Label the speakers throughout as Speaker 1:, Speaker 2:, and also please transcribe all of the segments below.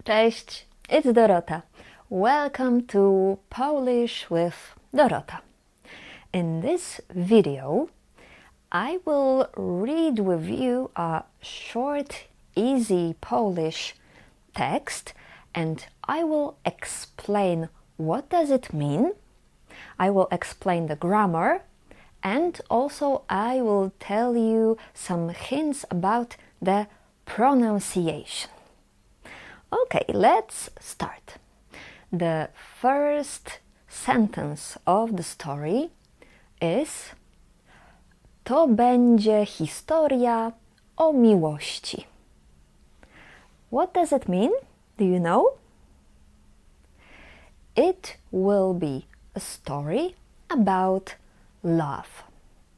Speaker 1: Cześć, it's Dorota. Welcome to Polish with Dorota. In this video, I will read with you a short, easy Polish text and I will explain what does it mean. I will explain the grammar and also I will tell you some hints about the pronunciation. Okay, let's start. The first sentence of the story is: To będzie historia o miłości. What does it mean? Do you know? It will be a story about love.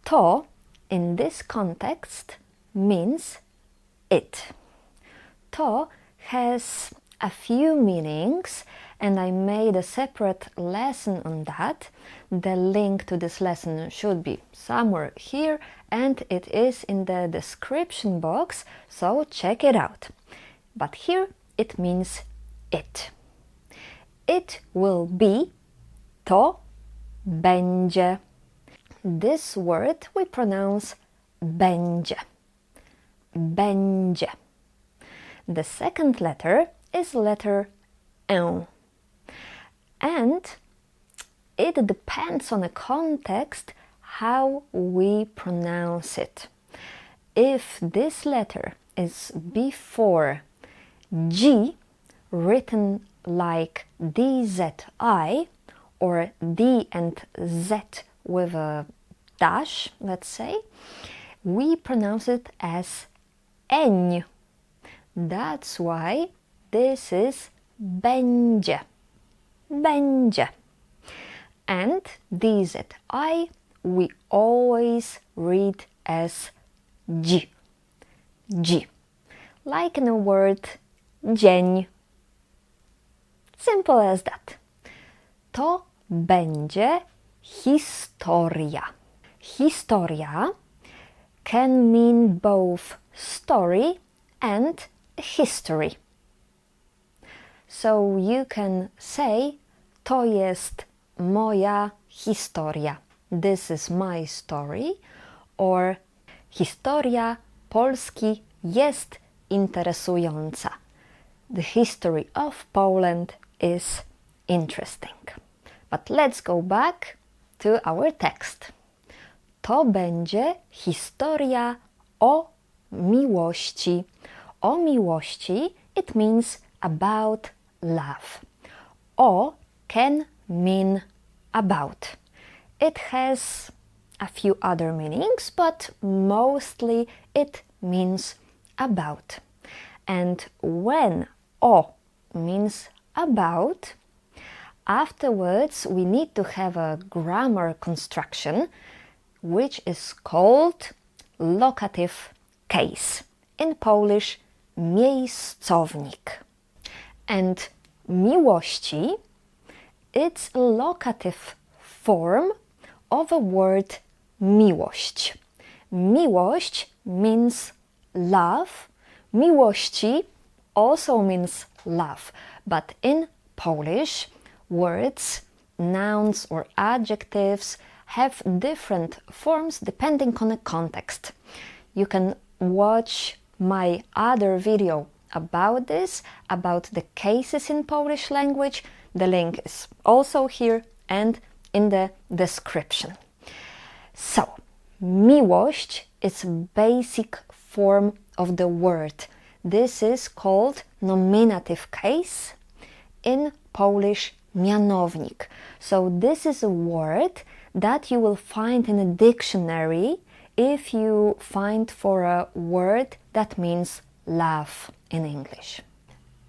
Speaker 1: To in this context means it. To has a few meanings and I made a separate lesson on that. The link to this lesson should be somewhere here and it is in the description box, so check it out. But here it means it. It will be, to będzie. This word we pronounce będzie. Będzie. The second letter is letter N. And it depends on the context how we pronounce it. If this letter is before G, written like DZI, or D and Z with a dash, let's say, we pronounce it as N. That's why this is będzie. Będzie. And DZI we always read as G. G. Like in the word dzień. Simple as that. To będzie historia. Historia can mean both story and history. So you can say, to jest moja historia. This is my story. Or historia Polski jest interesująca. The history of Poland is interesting. But let's go back to our text. To będzie historia o miłości. O miłości, it means about love. O can mean about. It has a few other meanings, but mostly it means about. And when o means about, afterwards we need to have a grammar construction which is called locative case. In Polish, miejscownik. And miłości, it's a locative form of a word miłość. Miłość means love. Miłości also means love. But in Polish, words, nouns or adjectives have different forms depending on the context. You can watch my other video about this, about the cases in Polish language. The link is also here and in the description. So, miłość is a basic form of the word. This is called nominative case, in Polish mianownik. So this is a word that you will find in a dictionary if you find for a word that means love in English.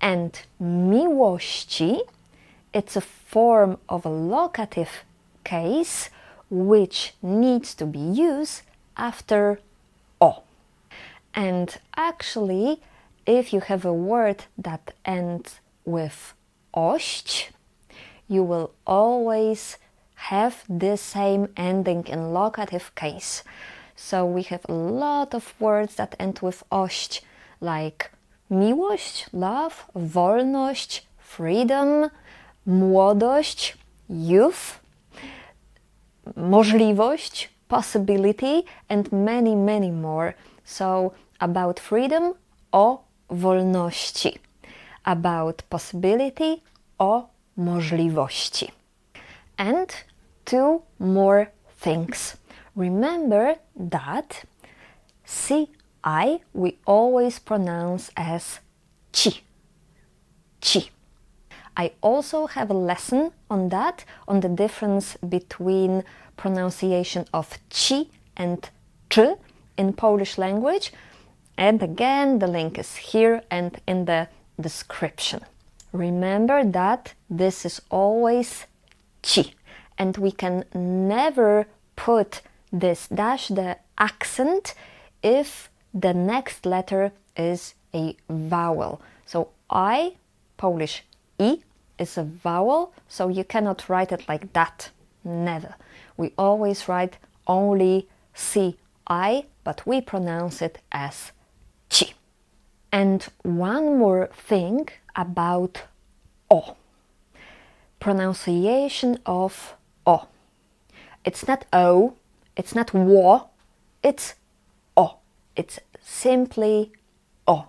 Speaker 1: And miłości, it's a form of a locative case which needs to be used after o. And actually, if you have a word that ends with ość, you will always have the same ending in locative case. So we have a lot of words that end with ość, like miłość, love, wolność, freedom, młodość, youth, możliwość, possibility, and many, many more. So, about freedom, o wolności. About possibility, o możliwości. And two more things. Remember that CI we always pronounce as ci. Ci. I also have a lesson on that, on the difference between pronunciation of ci and czy in Polish language. And again, the link is here and in the description. Remember that this is always ci, and we can never put this dash, the accent, if the next letter is a vowel. So I, Polish I, is a vowel, so you cannot write it like that. Never. We always write only CI, but we pronounce it as ci. And one more thing about o. Pronunciation of o. It's not o, it's not wo, it's o. It's simply o.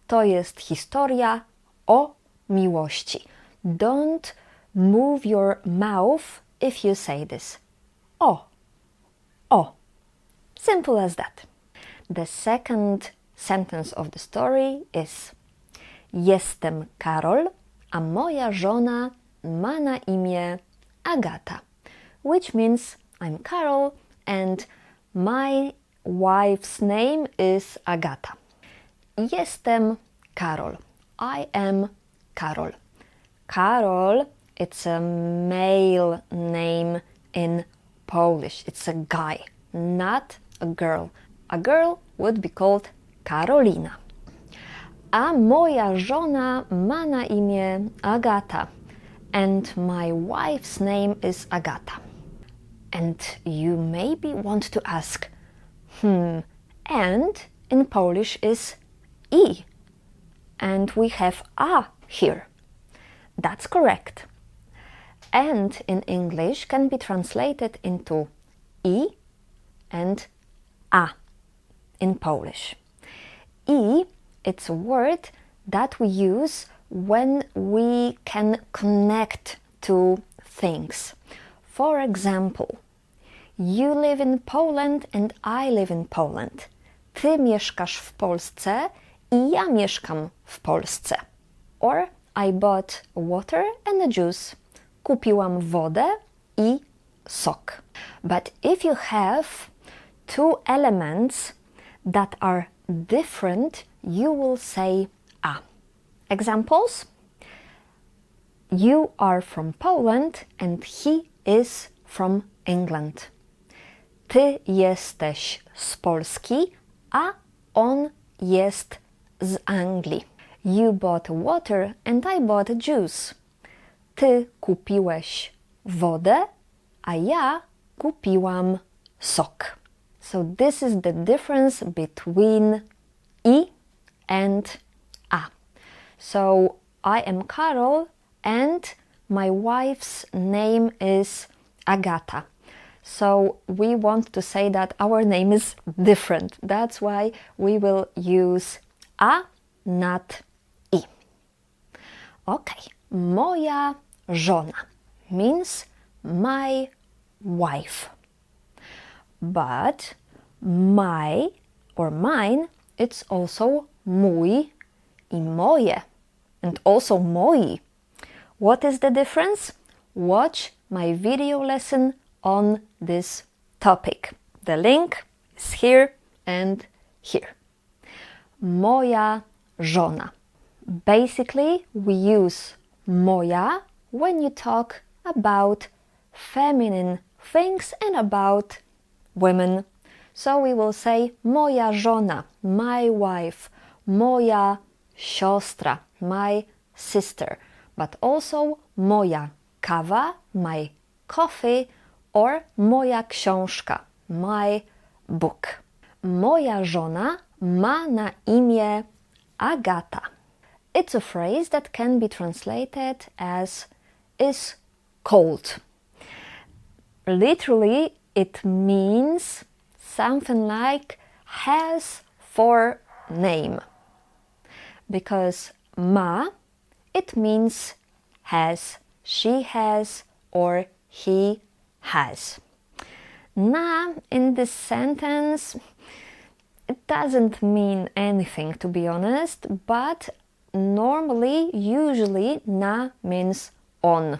Speaker 1: To jest historia o miłości. Don't move your mouth if you say this. O. O. Simple as that. The second sentence of the story is: Jestem Karol, a moja żona ma na imię Agata. Which means I'm Carol and my wife's name is Agata. Jestem Karol. I am Karol. Karol, it's a male name in Polish. It's a guy, not a girl. A girl would be called Karolina. A moja żona ma na imię Agata. And my wife's name is Agata. And you maybe want to ask, and in Polish is I. And we have a here. That's correct. And in English can be translated into I and a in Polish. I, it's a word that we use when we can connect two things. For example, you live in Poland and I live in Poland. Ty mieszkasz w Polsce i ja mieszkam w Polsce. Or I bought water and a juice. Kupiłam wodę i sok. But if you have two elements that are different, you will say a. Examples? You are from Poland and he is from England. Ty jesteś z Polski, a on jest z Anglii. You bought water and I bought a juice. Ty kupiłeś wodę, a ja kupiłam sok. So this is the difference between I and a. So I am Karol and my wife's name is Agata. So we want to say that our name is different. That's why we will use a, not I. Okay, moja żona means my wife. But my or mine, it's also mój i moje, and also moi. What is the difference? Watch my video lesson on this topic. The link is here and here. Moja żona. Basically, we use moja when you talk about feminine things and about women. So we will say moja żona, my wife, moja siostra, my sister, but also moja kawa, my coffee, or moja książka, my book. Moja żona ma na imię Agata. It's a phrase that can be translated as is cold. Literally, it means something like has for name. Because ma, it means has, she has, or he has. Na in this sentence, it doesn't mean anything, to be honest, but normally, usually, na means on,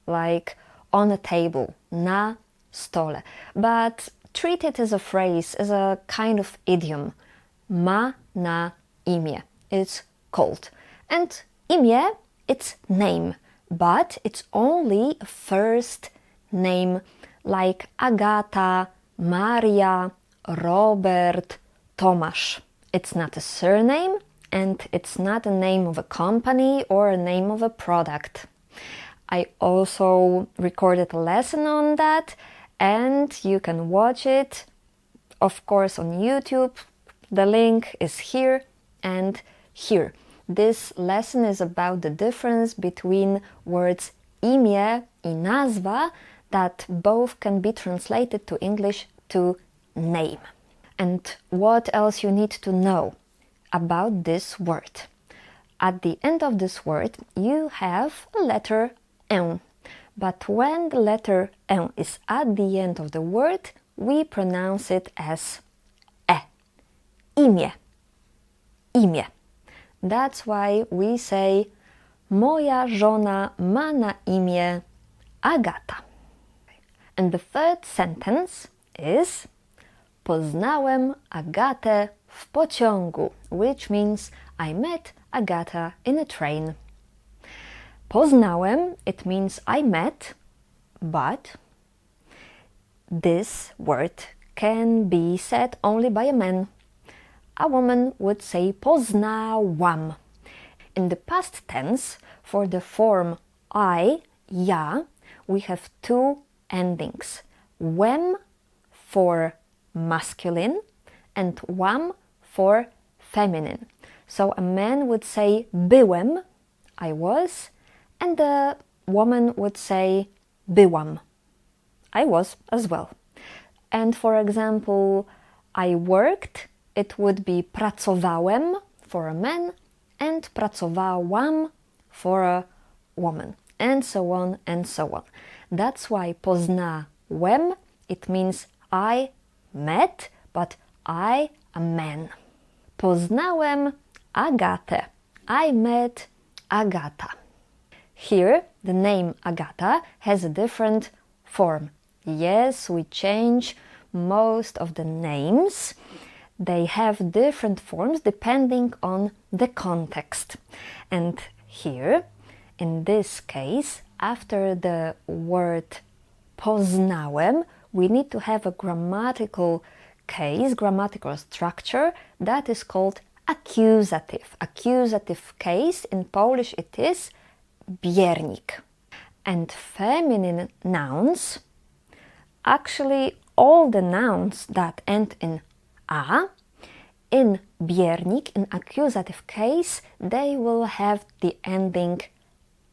Speaker 1: like on a table, na stole. But treat it as a phrase, as a kind of idiom. Ma na imię. It's cold. And imię, it's name, but it's only a first name, like Agata, Maria, Robert, Tomasz. It's not a surname, and it's not a name of a company or a name of a product. I also recorded a lesson on that, and you can watch it, of course, on YouTube. The link is here and here. This lesson is about the difference between words imię I nazwa, that both can be translated to English to name. And what else you need to know about this word? At the end of this word, you have a letter N. But when the letter N is at the end of the word, we pronounce it as E. Imię. Imię. That's why we say moja żona ma na imię Agata. And the third sentence is poznałem Agatę w pociągu, which means I met Agata in a train. Poznałem, it means I met, but this word can be said only by a man. A woman would say poznałam. In the past tense, for the form I, ja, we have two endings. Wem for masculine and łam for feminine. So a man would say byłem, I was, and the woman would say byłam, I was as well. And for example, I worked, it would be pracowałem for a man and pracowałam for a woman, and so on and so on. That's why poznałem, it means I met, but I a man. Poznałem Agatę. I met Agata. Here, the name Agata has a different form. Yes, we change most of the names. They have different forms depending on the context. And here, in this case, after the word poznałem, we need to have a grammatical case, grammatical structure that is called accusative. Accusative case, in Polish it is biernik. And feminine nouns, actually all the nouns that end in a, in biernik, in accusative case, they will have the ending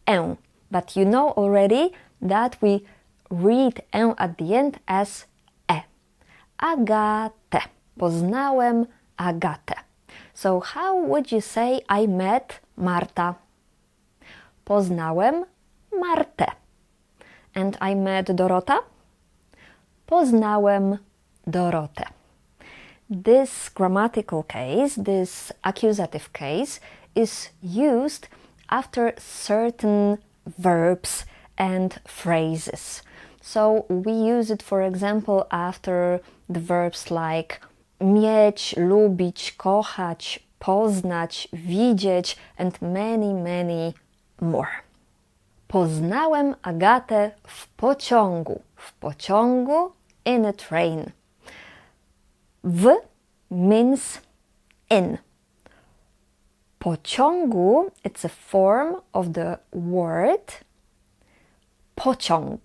Speaker 1: en. But you know already that we read en at the end as e. Agatę. Poznałem Agatę. So how would you say I met Marta? Poznałem Martę. And I met Dorota? Poznałem Dorotę. This grammatical case, this accusative case, is used after certain verbs and phrases. So we use it, for example, after the verbs like mieć, lubić, kochać, poznać, widzieć, and many, many more. Poznałem Agatę w pociągu. W pociągu, in a train. W means in. Pociągu, it's a form of the word pociąg.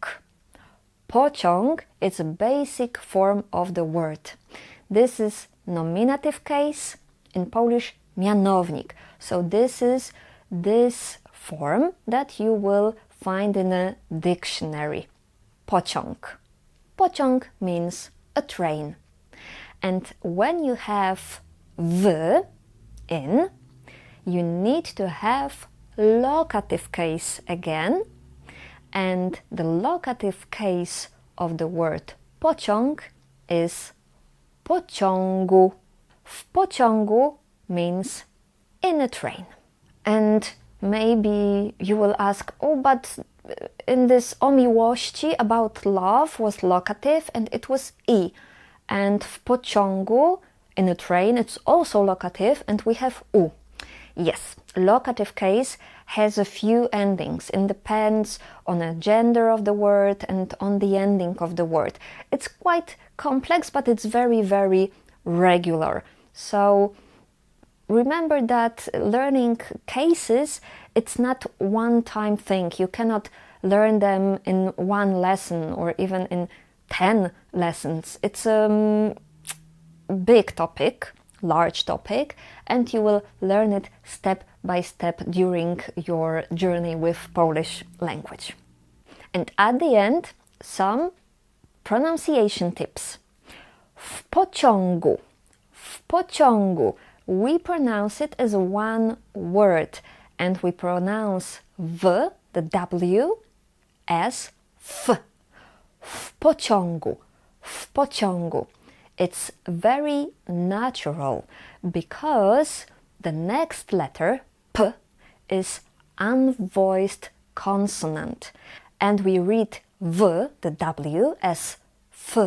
Speaker 1: Pociąg, it's a basic form of the word. This is nominative case, in Polish mianownik. So this is this form that you will find in a dictionary. Pociąg. Pociąg means a train. And when you have w in, you need to have locative case again. And the locative case of the word pociąg is pociągu. W pociągu means in a train. And maybe you will ask, oh, but in this o miłości about love was locative and it was I. And w pociągu, in a train, it's also locative and we have u. Yes, locative case has a few endings. It depends on the gender of the word and on the ending of the word. It's quite complex, but it's very, very regular. So remember that learning cases, it's not one-time thing. You cannot learn them in one lesson or even in 10 lessons. It's a big topic, large topic, and you will learn it step by step during your journey with Polish language. And at the end, some pronunciation tips. W pociągu. W pociągu. We pronounce it as one word, and we pronounce w, the W, as f. W pociągu. W pociągu. It's very natural because the next letter, p, is unvoiced consonant. And we read v, the W, as f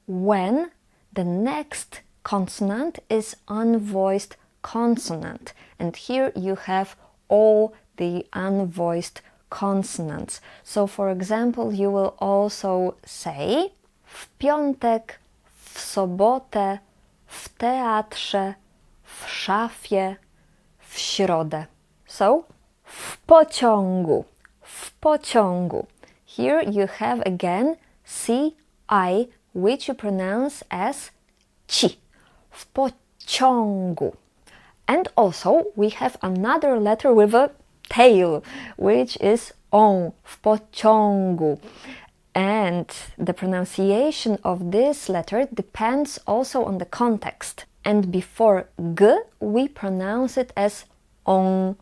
Speaker 1: when the next consonant is unvoiced consonant. And here you have all the unvoiced consonants. So for example, you will also say w piątek, w sobotę, w teatrze, w szafie, w środę. So, w pociągu, w pociągu. Here you have again CI, which you pronounce as ci. W pociągu. And also we have another letter with a tail, which is on, w pociągu. And the pronunciation of this letter depends also on the context. And before g, we pronounce it as on.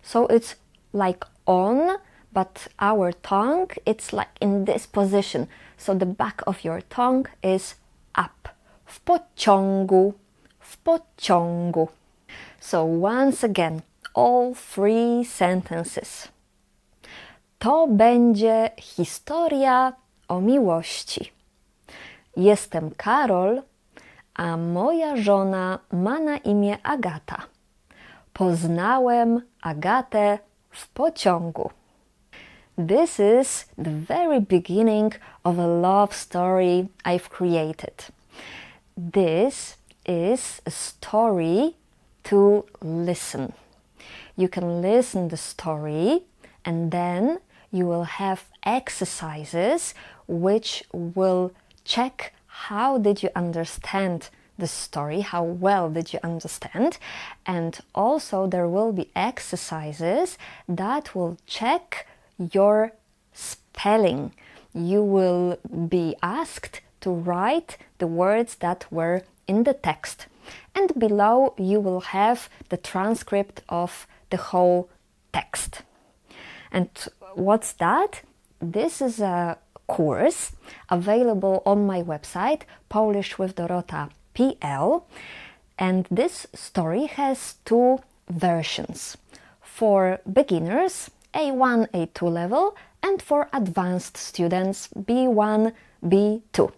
Speaker 1: So it's like on, but our tongue, it's like in this position. So the back of your tongue is up. W pociągu, w pociągu. So once again, all 3 sentences. To będzie historia o miłości. Jestem Karol, a moja żona ma na imię Agata. Poznałem Agatę w pociągu. This is the very beginning of a love story I've created. This is a story to listen. You can listen the story and then you will have exercises which will check how did you understand the story, how well did you understand, and also there will be exercises that will check your spelling. You will be asked to write the words that were in the text, and below you will have the transcript of the whole text. And what's that? This is a course available on my website, polishwithdorota.pl, and this story has 2 versions. For beginners, A1, A2 level, and for advanced students, B1, B2.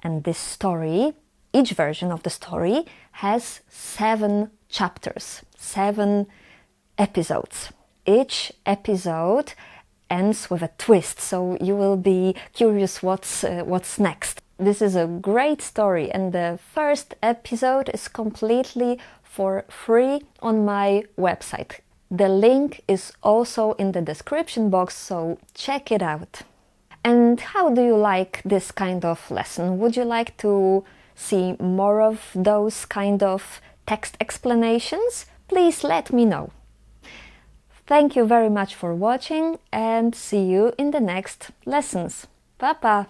Speaker 1: And this story, each version of the story, has 7 chapters, 7 episodes. Each episode ends with a twist, so you will be curious what's next. This is a great story, and the first episode is completely for free on my website. The link is also in the description box, so check it out. And how do you like this kind of lesson? Would you like to see more of those kind of text explanations, please let me know. Thank you very much for watching and see you in the next lessons. Pa pa!